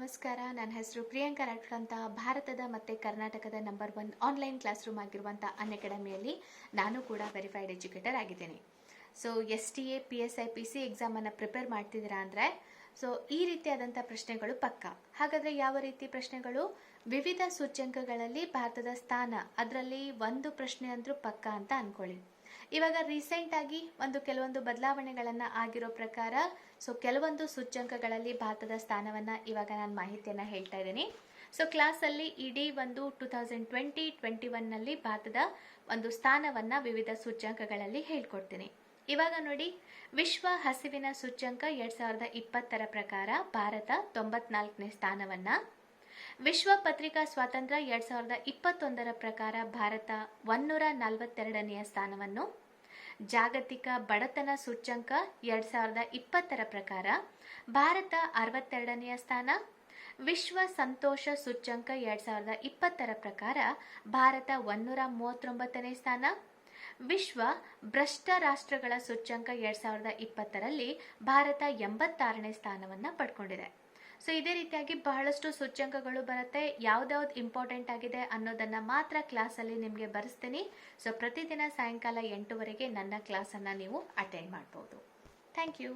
ನಮಸ್ಕಾರ. ನನ್ನ ಹೆಸರು ಪ್ರಿಯಾಂಕಾ ರಾಠೋಡ್ ಅಂತ. ಭಾರತದ ಮತ್ತು ಕರ್ನಾಟಕದ ನಂಬರ್ 1 ಆನ್ಲೈನ್ ಕ್ಲಾಸ್ ರೂಮ್ ಆಗಿರುವಂಥ ಅನ್ಅಕಾಡೆಮಿಯಲ್ಲಿ ನಾನು ಕೂಡ ವೆರಿಫೈಡ್ ಎಜುಕೇಟರ್ ಆಗಿದ್ದೀನಿ. ಸೊ SDA PSC ಎಕ್ಸಾಮನ್ನು ಪ್ರಿಪೇರ್ ಮಾಡ್ತಿದ್ದೀರಾ ಅಂದರೆ ಈ ರೀತಿಯಾದಂಥ ಪ್ರಶ್ನೆಗಳು ಪಕ್ಕ. ಹಾಗಾದರೆ ಯಾವ ರೀತಿ ಪ್ರಶ್ನೆಗಳು? ವಿವಿಧ ಸೂಚ್ಯಂಕಗಳಲ್ಲಿ ಭಾರತದ ಸ್ಥಾನ, ಅದರಲ್ಲಿ ಒಂದು ಪ್ರಶ್ನೆ ಅಂದರೂ ಪಕ್ಕ ಅಂತ ಅಂದ್ಕೊಳ್ಳಿ. ಇವಾಗ ರೀಸೆಂಟ್ ಆಗಿ ಕೆಲವೊಂದು ಬದಲಾವಣೆಗಳನ್ನು ಆಗಿರೋ ಪ್ರಕಾರ ಕೆಲವೊಂದು ಸೂಚ್ಯಂಕಗಳಲ್ಲಿ ಭಾರತದ ಸ್ಥಾನವನ್ನು ಇವಾಗ ನಾನು ಮಾಹಿತಿಯನ್ನು ಹೇಳ್ತಾ ಇದ್ದೀನಿ. ಕ್ಲಾಸಲ್ಲಿ ಇಡೀ 2020-21ನಲ್ಲಿ ಭಾರತದ ಒಂದು ಸ್ಥಾನವನ್ನು ವಿವಿಧ ಸೂಚ್ಯಂಕಗಳಲ್ಲಿ ಹೇಳ್ಕೊಡ್ತೀನಿ. ಇವಾಗ ನೋಡಿ, ವಿಶ್ವ ಹಸಿವಿನ ಸೂಚ್ಯಂಕ 2020ರ ಪ್ರಕಾರ ಭಾರತ 94ನೇ ಸ್ಥಾನವನ್ನು, ವಿಶ್ವ ಪತ್ರಿಕಾ ಸ್ವಾತಂತ್ರ್ಯ 2021ರ ಪ್ರಕಾರ ಭಾರತ 142ನೆಯ ಸ್ಥಾನವನ್ನು, ಜಾಗತಿಕ ಬಡತನ ಸೂಚ್ಯಂಕ 2020ರ ಪ್ರಕಾರ ಭಾರತ 62ನೆಯ ಸ್ಥಾನ, ವಿಶ್ವ ಸಂತೋಷ ಸೂಚ್ಯಂಕ 2020ರ ಪ್ರಕಾರ ಭಾರತ 139ನೇ ಸ್ಥಾನ, ವಿಶ್ವ ಭ್ರಷ್ಟ ರಾಷ್ಟ್ರಗಳ ಸೂಚ್ಯಂಕ 2020ರಲ್ಲಿ ಭಾರತ 86ನೇ ಸ್ಥಾನವನ್ನು ಪಡ್ಕೊಂಡಿದೆ. ಇದೇ ರೀತಿಯಾಗಿ ಬಹಳಷ್ಟು ಸೂಚ್ಯಂಕಗಳು ಬರುತ್ತೆ. ಯಾವ್ದಾವ್ದು ಇಂಪಾರ್ಟೆಂಟ್ ಆಗಿದೆ ಅನ್ನೋದನ್ನ ಮಾತ್ರ ಕ್ಲಾಸಲ್ಲಿ ನಿಮಗೆ ಬರೆಸ್ತೀನಿ. ಪ್ರತಿದಿನ ಸಾಯಂಕಾಲ 8 ಗಂಟೆವರೆಗೆ ನನ್ನ ಕ್ಲಾಸನ್ನು ನೀವು ಅಟೆಂಡ್ ಮಾಡ್ಬೋದು. Thank you.